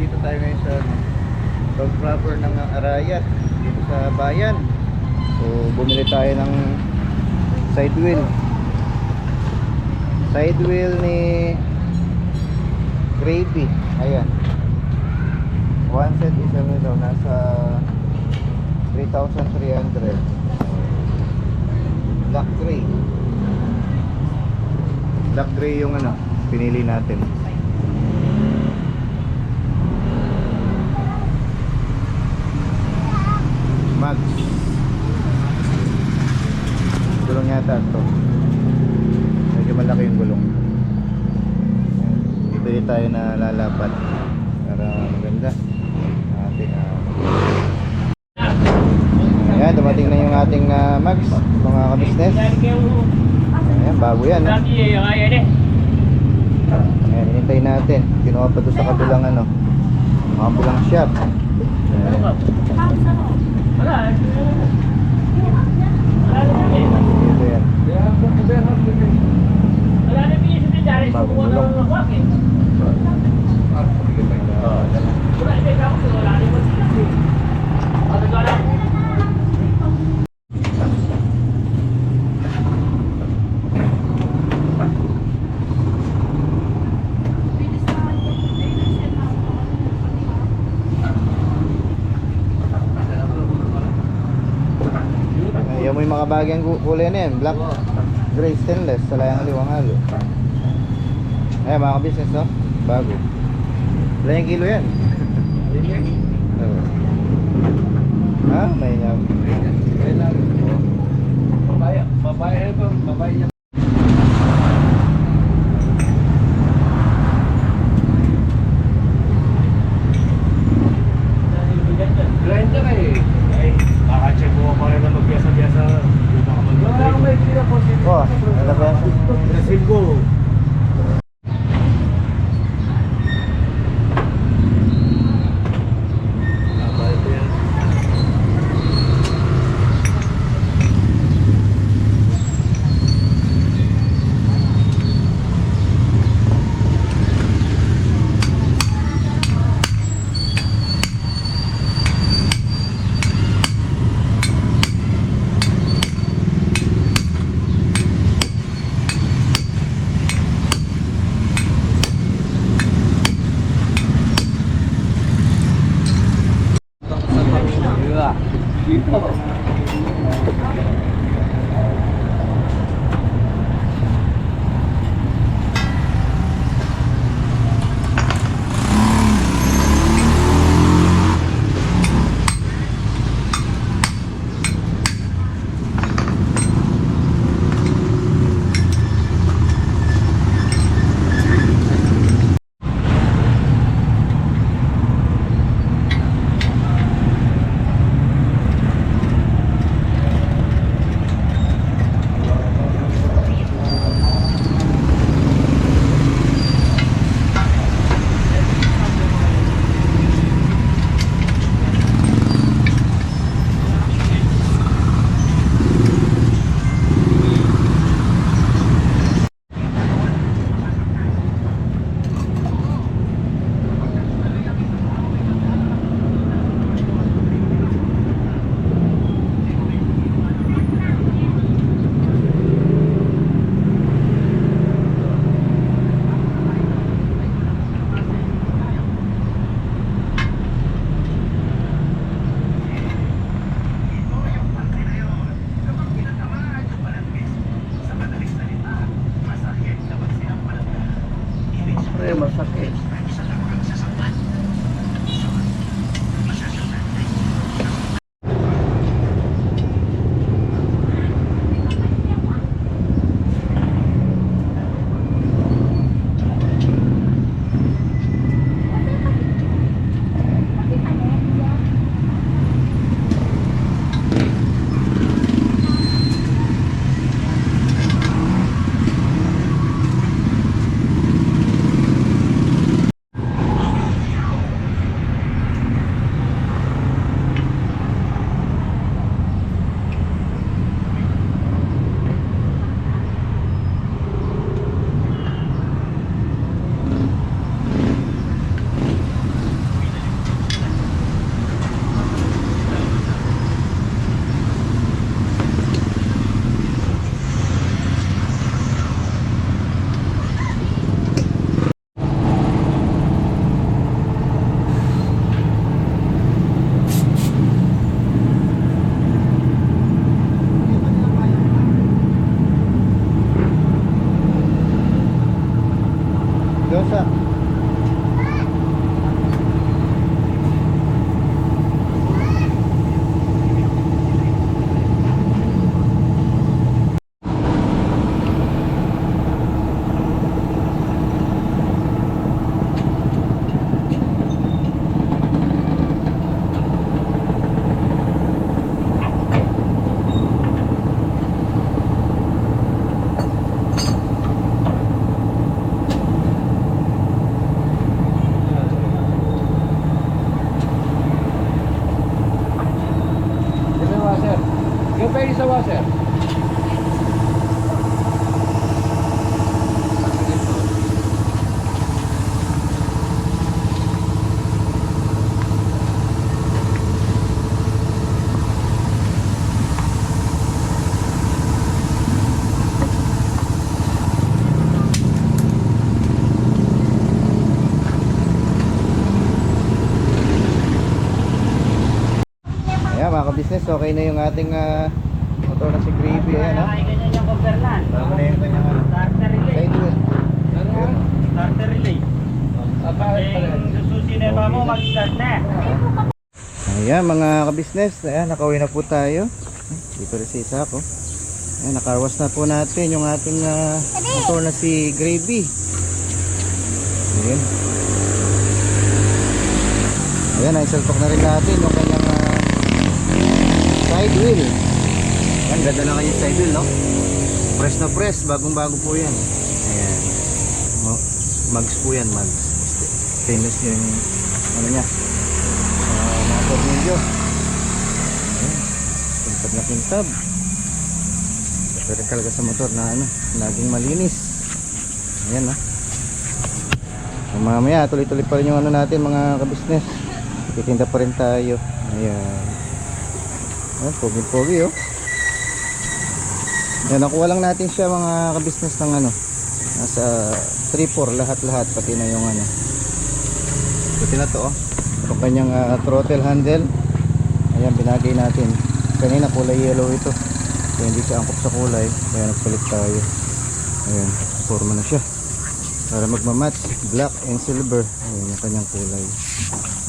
dito tayo ngayon sa dog proper ng Arayat dito sa bayan. So bumili tayo ng side wheel ni Gravy. Ayan, one set isa nito nasa 3,300. Black gray yung ano pinili natin. Max gulong yata ito, medyo malaki yung gulong. Bibili tayo na lalapat para maganda ating ayan, dumating na yung ating Max mga kabisnes. Ayan, bago yan, no? Ayan, hinintay natin. Kinuha pa doon sa kabilang kabilang shop. Ayan. Dito yan. Bagong gulong. Yung may makabagyang kulay na yan, black, gray, stainless, salayang aliwang halo. Ayan mga ka-business, no? Bago. Wala yung kilo yan. Ha? May nyam. Babae niya. Grinder check mo pa rin na magbiasa-biasa. Oh, ano ba yan? Receive ko. Doon sa... Yung pwede sa washer. Ayan mga ka-business, okay na yung ating motor na si Gravy. Ayan ha. Ganyan yung Cumberland. Bago na yung kanyang Starter relay. side wheel. Ayan. Starter relay. Yung susinema mo mag-start na. Ayan mga ka-business, ayan nakauwi na po tayo. Dito rin si Isako. Ayan, nakarwas na po natin yung ating motor na si Gravy. Ayan. Ayan, naisaltok na rin natin yung kanyang side wheel. Ayan, ganda na kanyang side wheel, no? Press na press, bagong bago po yan. Ayan. Mags po yan, mags. Stainless yung ano niya, mga tornilyo. Ayan, kintab na kintab. Ito rin talaga sa motor na ano, laging malinis. Ayan, no? So, mamaya tuloy-tuloy pa rin yung ano natin mga ka-business. Titinda pa rin tayo. Ayan. Ayan, pogi-pogi oh. Ayan, nakuha lang natin siya mga ka-business ng ano, nasa 3-4 lahat-lahat, pati na yung ano, pati na to oh, yung kanyang throttle handle. Ayan, binagay natin. Kanina kulay yellow ito, kaya hindi siya angkop sa kulay, kaya nagpalit tayo. Ayan, forma na siya para magmamatch black and silver. Ayan yung kanyang kulay.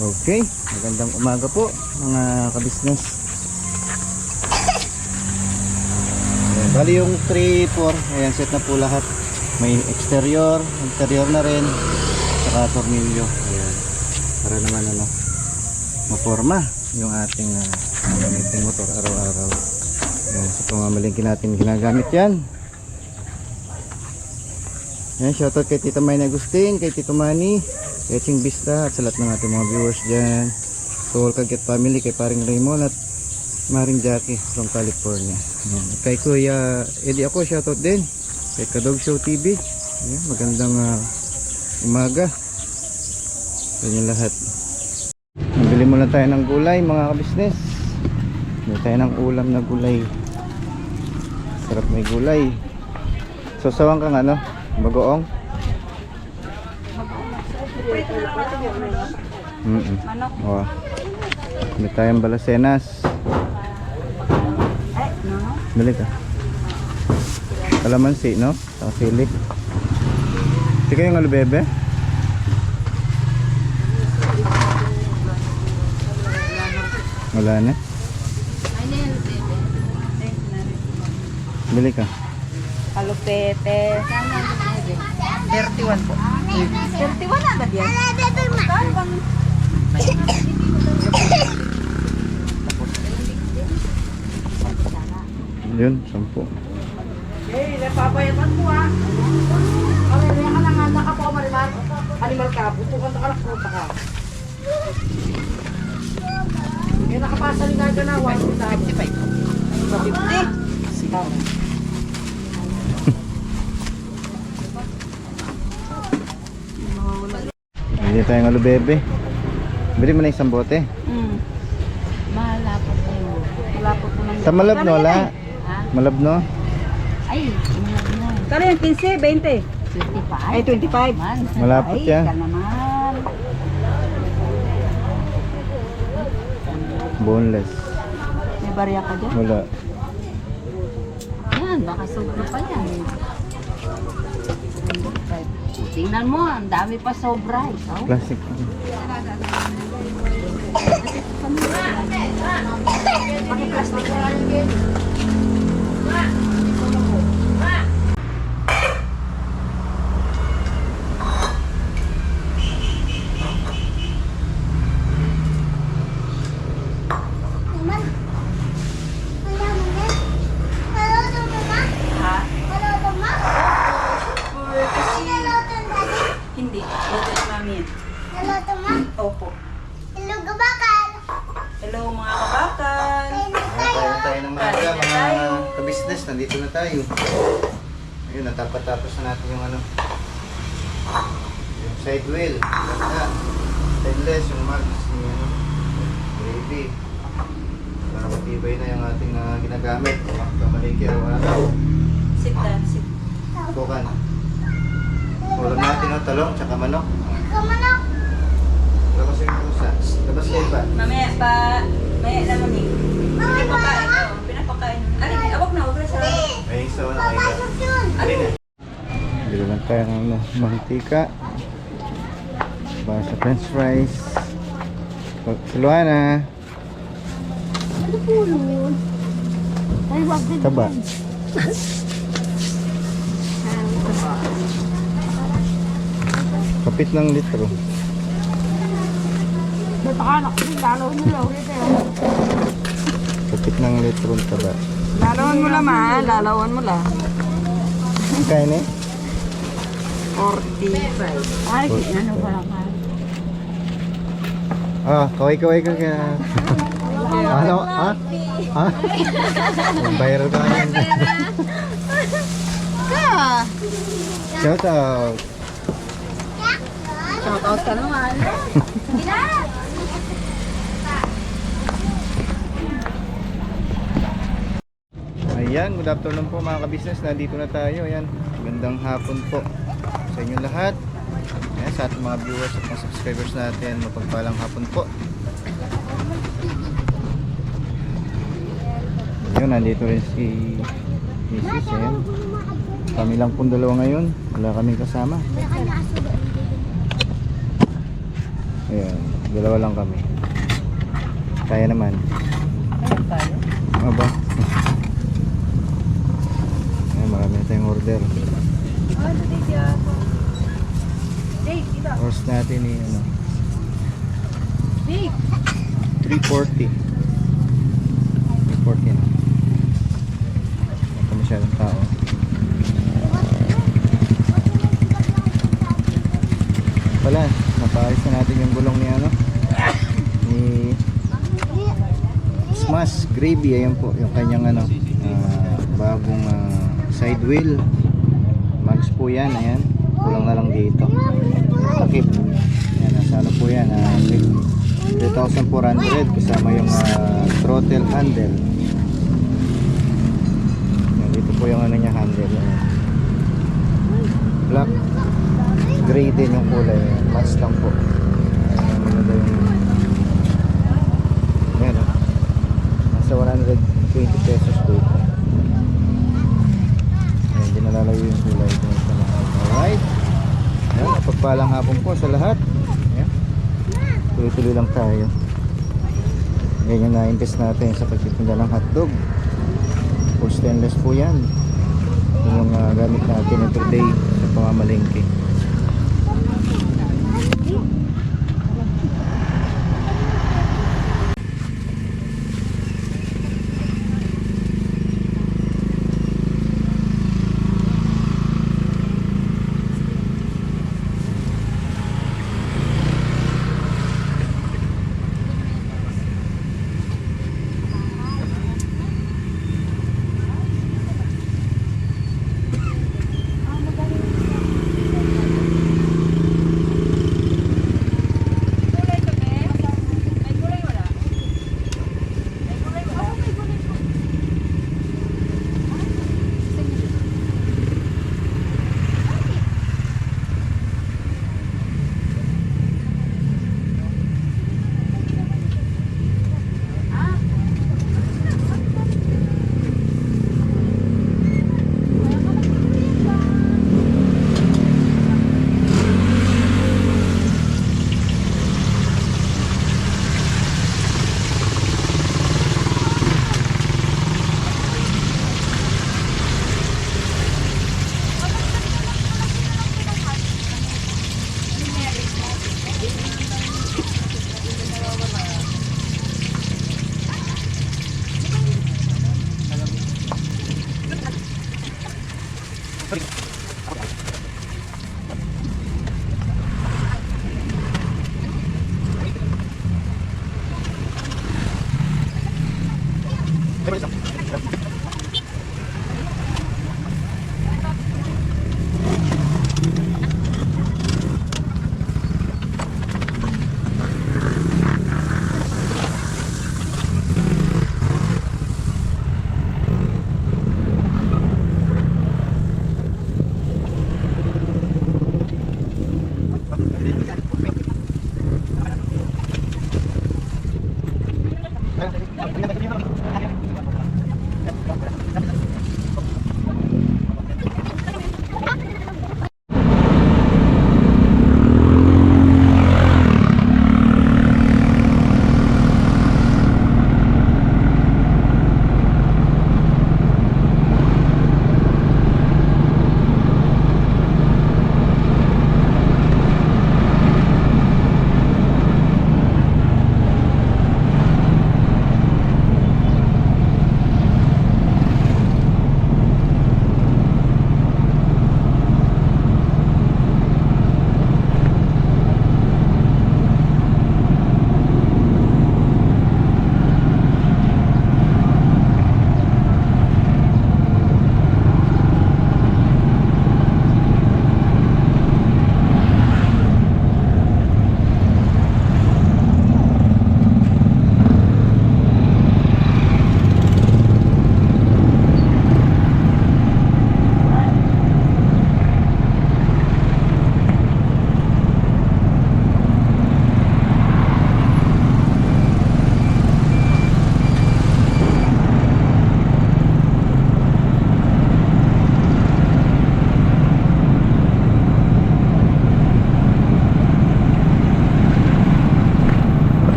Okay, magandang umaga po mga ka-business. Ayan, bali yung 3-4, ayan, set na po lahat. May exterior, interior na rin, saka tornilyo. Ayan, para naman ano, maporma yung ating gamiting motor araw-araw. Ayan, sa pamamalingkin natin ginagamit yan. Ayan, shoutout kay Tita Mayna Agustin, kay Tito Manny, kay Ching Vista, at sa lahat ng ating mga viewers dyan. So, all Kaget family, kay Paring Raymond at Maring Jackie from California. Ayan, at kay Kuya Eddie ako, shoutout din. Kay Kadog Show TV. Ayan, magandang umaga sa inyo lahat. Nabili muna tayo ng gulay mga ka-business. Bili tayo ng ulam na gulay. Sarap may gulay. So, sawang kang ano? Bagoong? Manok. Oh. May tayong balasenas. Bili ka. Kalamansi, no? Saka sili. Hindi kayo ng alubebe? Wala na. Bili ka. Kalupete. 31 po. 31 agad yan. Yun, 10. Eh, napapayatan po ah. Ay, kaya ka lang anda ka po, Marimar. Animal ka, butukan ka lang po ka. Eh, nakapasa rin nga na, 155. 50? Bili tayong alubebe. Bili mo na isang bote. Malapot tayo. Malapot po ng... Sa Malabno, wala. Ha? Malabno. Ay, kala yung 15, 20. 25? Ay, 25. Malapot Ay, yan. ka naman. Boneless. May barya ka dyan? Wala. Yan, baka sobra pa yan. Tingnan mo, ang dami pa sobra. Oh. Plastic. Paki-plastic na lang yun. Ha? Hindi. Ito si mami yan. Opo. Hello mga kabakal. Tayo ng mga ka-business. Nandito na tayo. Ayun, natapos na natin yung ano. Yung side wheel. Ganda. Stainless, yung mags. Yung ano. Gravy. Para matibay na yung ating ginagamit. Kamaliki araw-araw. Sit down, sit. Bukan. Ulam natin ng talong, tsaka manok. Labas yung pusa. Labas kayo ba? Mamaya pa, maya naman eh. Pinapakain, pinapakain. Alin, awak na sa... Ay, so na kayo. Alin na. Bili lang tayo ng mantika. Para sa french fries. Si Luana. Ano po yun? Ay, wag din. Taba. Kapit ng litro. Natakanak din, lalawan mo lang ulit eh. Kapit ng litro ng taba. Lalawan mo lang ma, lalawan mo lang. Kaya na eh? 45. Ay, ano ba lang ha? Ah, kaway-kaway ka kaya. Ano? Ha? Ha? Viral ka ngayon. Shout out. Shoutout ka naman. Ayan, good afternoon po mga ka-business. Nandito na tayo. Ayan, magandang hapon po sa inyo lahat. Ayan, sa ating mga viewers at mga subscribers natin, mapagpalang hapon po. Ayun, nandito rin si Mrs. Ayan. Kami lang pong dalawa ngayon. Wala kaming kasama. Ayan, dalawa lang kami. Kaya naman. Aba. Ayan, marami na tayong order. Horse natin ni ano, 340. 340 na. Hindi pa masyadong tao. Wala, napaayos na natin yung gulong ni ano, ni Smash Gravy. Ayan po yung kanyang ano, bagong side wheel. Mags po yan. Ayan, kulang na lang dito. Takip. Ayan, nasa ano po yan, 3,400 kasama yung throttle handle. Ayan, dito po yung ano niya, handle. Ayan. Black gray din yung kulay. Match lang po. Ayan, maganda yung ayan, nasa 120 pesos po. Ayan, di nalalayo yung kulay ito sa mga. Alright. Ayan, napagpalang hapon po sa lahat. Ayan, tuloy-tuloy lang tayo. Ayan yung na-invest natin sa pagtitinda ng hotdog. Full stainless po yan. Yung gamit natin everyday sa pamamalengke.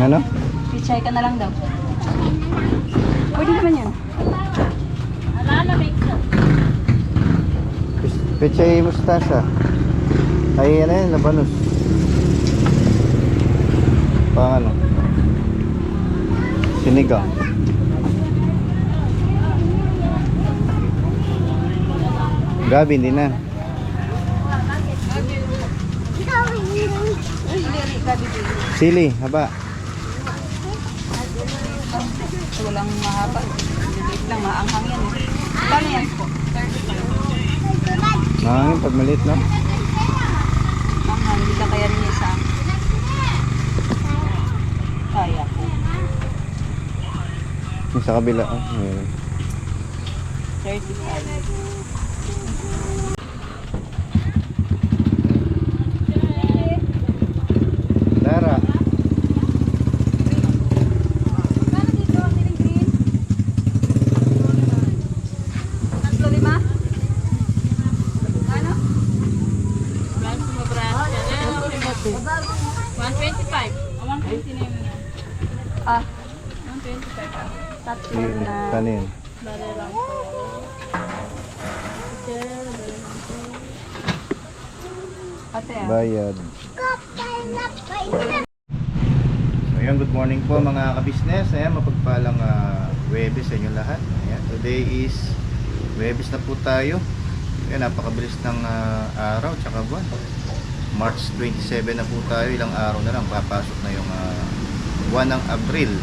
Ano? Pichay ka na lang daw. Pwede naman yun. Pechay mustasa. Ay, ano yun, labanos. Pang ano? Sinigang. Gabi, hindi na. Sili, haba. Walang mahaba. Lilit lang, maanghang yan eh. Kano yan po? 35. Mahangin pag maliit, no? Maanghang, hindi ka kaya rin isa. Kaya ko. Yung sa kabila, oh. Meron. 35. Lara. Kano dito ang green? 35? Ano? 125. 150 na yun. Ah, 125. tatlo Yun, na. kanin. Bale lang po. Ate ah. Bayad. So, ayan, good morning po mga kabisnes. Ayan, mapagpalang Huwebes sa inyo lahat. Ayan, today is Huwebes na po tayo. Ayan, napakabilis ng araw tsaka buwan. March 27 na po tayo. Ilang araw na lang papasok na yung buwan ng Abril.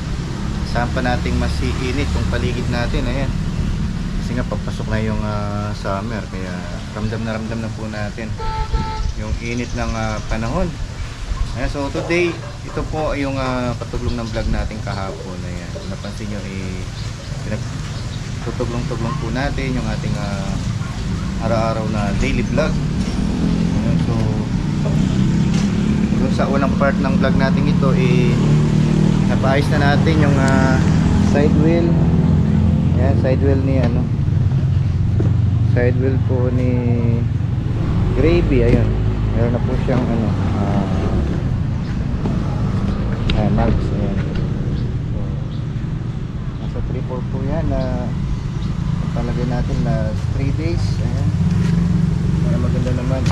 Saan pa nating masiinit yung paligid natin. Ayan, kasi nga papasok na yung summer, kaya ramdam na po natin yung init ng panahon. Ayan, so today, ito po yung patuglong ng vlog natin kahapon. Ayan, kung napansin nyo, tutuglong-tuglong po natin yung ating araw-araw na daily vlog. Ayan, so dun sa unang part ng vlog natin ito, napaayos na natin yung side wheel. Ayan, side wheel ni side wheel po ni Gravy. Ayun, meron na po siyang marks. Ayan. So, nasa 3-4 po yan na palagay natin na 3 days. Ayan, para maganda naman,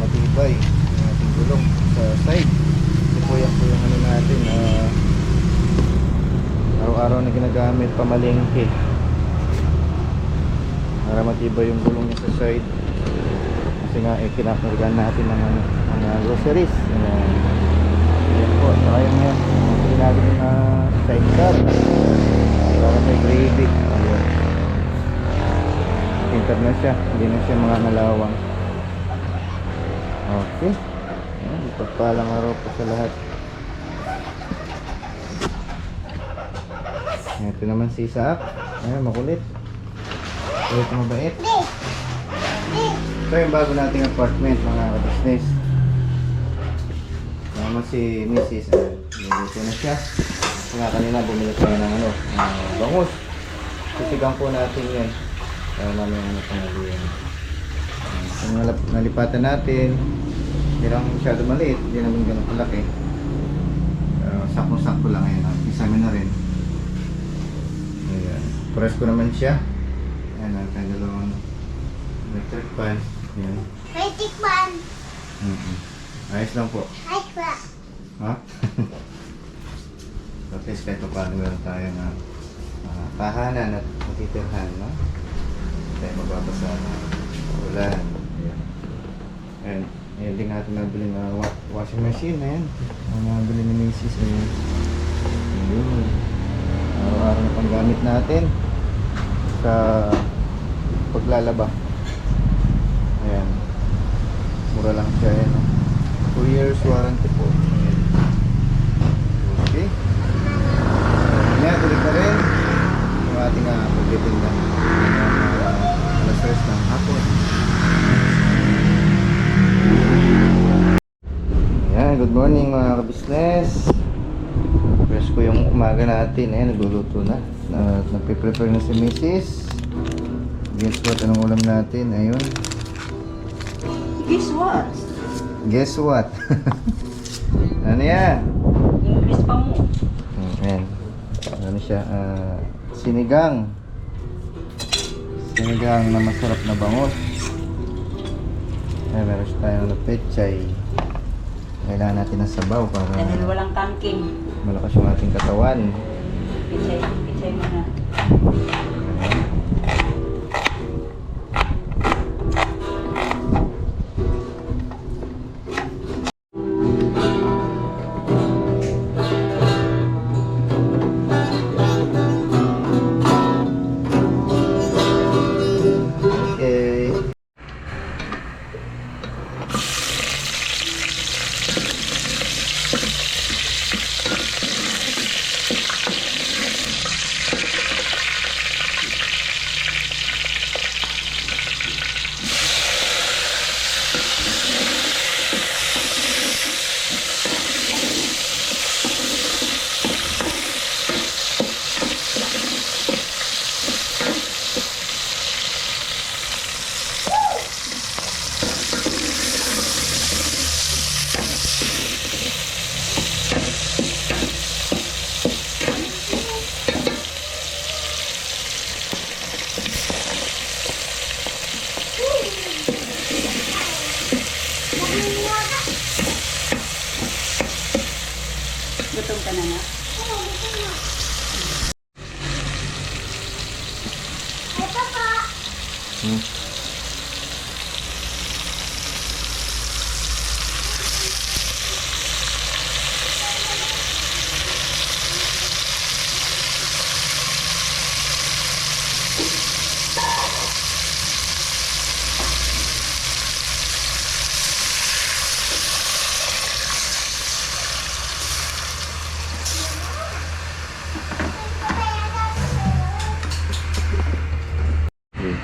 matibay yung ating gulong sa side. Ito po yan po yung natin araw-araw na ginagamit, pamalengke, para matibay yung gulong niya sa side. Kasi nga kinakargaan natin ng mga groceries. Ayan po, saka yung yan pili natin yung sidecar para kay Gravy. Ayan, pinter na siya, hindi na siya mga nalawang. Okay, ayan, ipagpalang araw po sa lahat. Ito naman si Isaac. Ayan, makulit. Kulit na mabait. Ito yung bago nating apartment, mga ka-business. Ito naman si Mrs. Nilito na siya. Kaya kanina bumili tayo ng bangus. Sisigang po natin yan. Kaya namin pangaluyan. Kung nalipatan natin, hindi lang masyado maliit, hindi naman ganun kalaki. Sakto-sakto lang yan. Isama na rin. Ayan. Press ko naman siya. Ayan, ang dalawang electric fan. Ayan. Electric fan. Ayos lang po. Ay, pa. Ha? At least kahit pa paano meron tayo na tahanan at matitirhan, no? Tayo mababasa na ulan. Ayan. And ayan din natin nabili na washing machine. Ayan. Ang nabili ni Macy's. Ayan. Ayan. Araw-araw na panggamit natin sa paglalaba. Ayan, mura lang siya. Ayan, no? 2 years warranty po. Ayan. Okay, ayan, tuloy na rin yung ating pagtitinda alas 3 ng hapon. Ayan, good morning mga ka-business. Fresh ko yung umaga natin. Ayan, nagluluto na. Nagpe-prepare na si Mrs. Guess what? Anong ulam natin? Ayun. Guess what? Guess what? Ano yan? English pa mo. Ayan. Ano siya? Sinigang. Sinigang na masarap na bangus. Ayan, meron siya tayong pechay. Kailangan natin ng sabaw para Dahil walang kangking. malakas yung ating katawan. Pichay mo na. Ayan. Okay. Gutom ka na na. Hmm. Okay.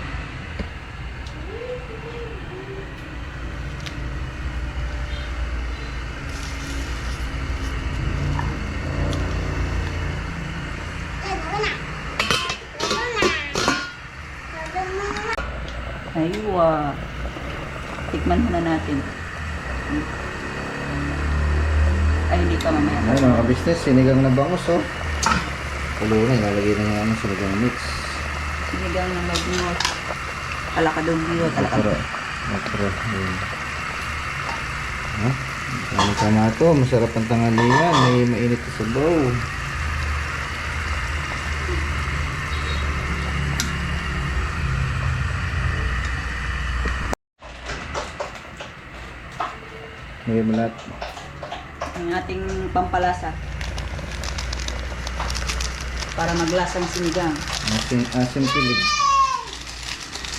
Aywa. Tikman muna natin. Ay, hindi ka mamaya. Ayun mga ka-business, sinigang na bangus oh. Kulo na, ilalagay na nga ng sinigang mix. Sinigang na mag-ngos. Alakadogyo. Okra. Okra. Ayun. Ha? Ano tama to? Masarap ang tanghalian. May mainit sa sabaw. May malat. Ang ating pampalasa. Para maglasang sinigang. Asim pilig.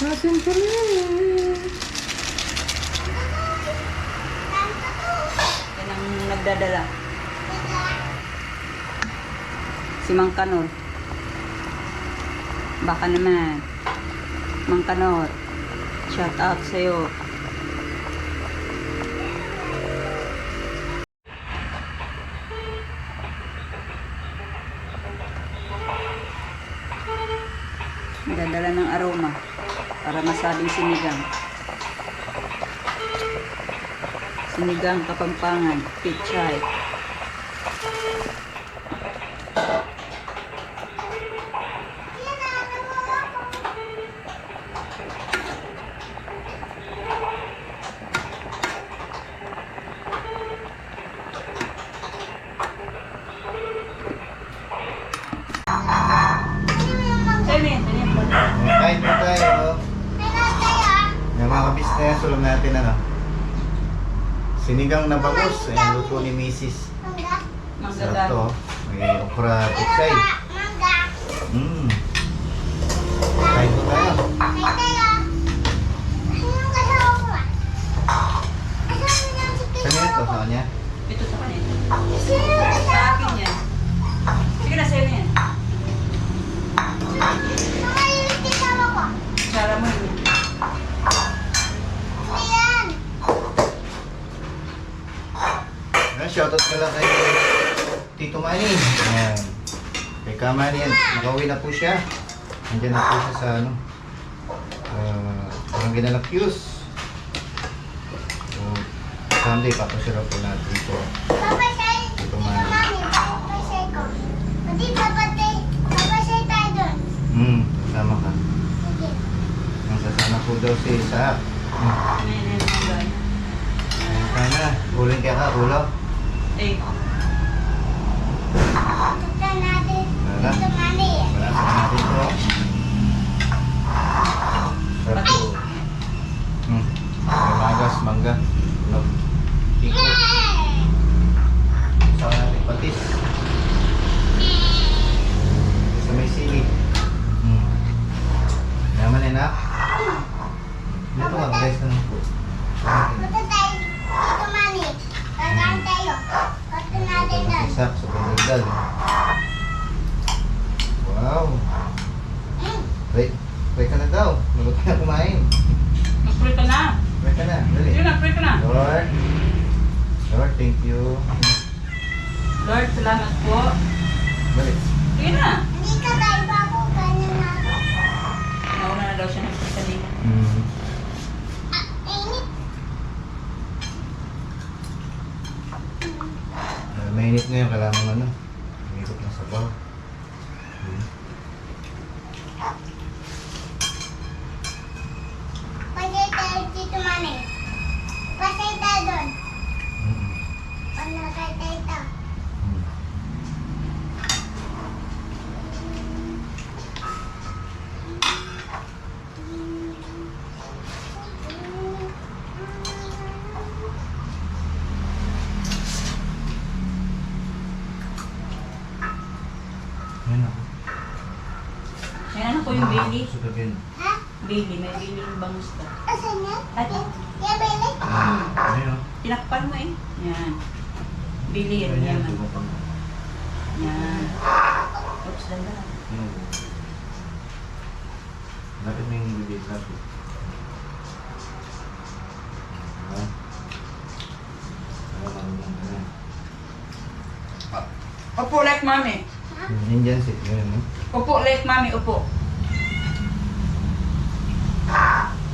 Asim pilig. Yan ang nagdadala. Si Mang Kanor. Baka naman. Mang Kanor. Shout out sa'yo. Nagdadala ng aroma para masabing sinigang. Sinigang Kapampangan, pichay. Kain po tayo. Yung mga ka-business, ulam natin ano. Sinigang na bangus. Ayan, luto ni Mrs. Sarap to. May okra pichay. Kain po tayo. Saan ito? Sa kanya? Ito sa kanila. Sa akin yan. Sige na, sa'yo na yan. Sara mo yun. Shoutout ka lang kay Tito Manny. Ayan. Kay Kamani yan. Nakauwi na po siya. Nandiyan na po siya sa ano. Parang ginalak-fuse. So, Sunday, papasira po natin ito. Tito Manny. Adi, papasay tayo doon. Sama ka. Sige. Nasasama po daw si Isaac. Ayan ang gaya. Ayun ka na. Uling kaya ka, ulo. Eh, Punta natin. Wala. Dito mami. Wala sa natin po. Sarap po. May magas, mangga. Ulog. Iko. Saka natin patis. Sa may sili. Yaman na. Dito ka, guys, na po. Punta tayo. Dito mami. Kakain tayo. Punta natin doon. Isak sa pagdagdag. Wow. Pray ka na daw. Magot ka na kumain. mag-pray ka na. Pray ka na. Dali. Yun na, pray ka na. Lord. Lord, thank you. Lord, salamat po. Dali. Sige na. Hindi ka tayo bago. Kanya na ako. Nauna na daw siya nagsasalita. Init. Mainit ngayon. Kailangan mo ano. Mahirap na sabaw. Pasay tayo dito mami. Pasay tayo doon. Pasay tayo dito. Yan ako. Ayan, ano po yung Bailey? Sugagin. Ha? Bailey, may Bailey yung bangusta. Asan yan? At, Yan, Bele? Ayun. tinakpan mo eh. Yan. Bailey yan, Ayan. yaman. Tumapang. Yan. Oops, danda. Yan. Lapit mo yung bibig. Lapit. Ayan. Ayan. Upo like mami. Yan dyan si. Yan. Upo like mami, upo.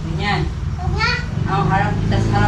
Ganyan. Huwag nga. Oh, harap kita sa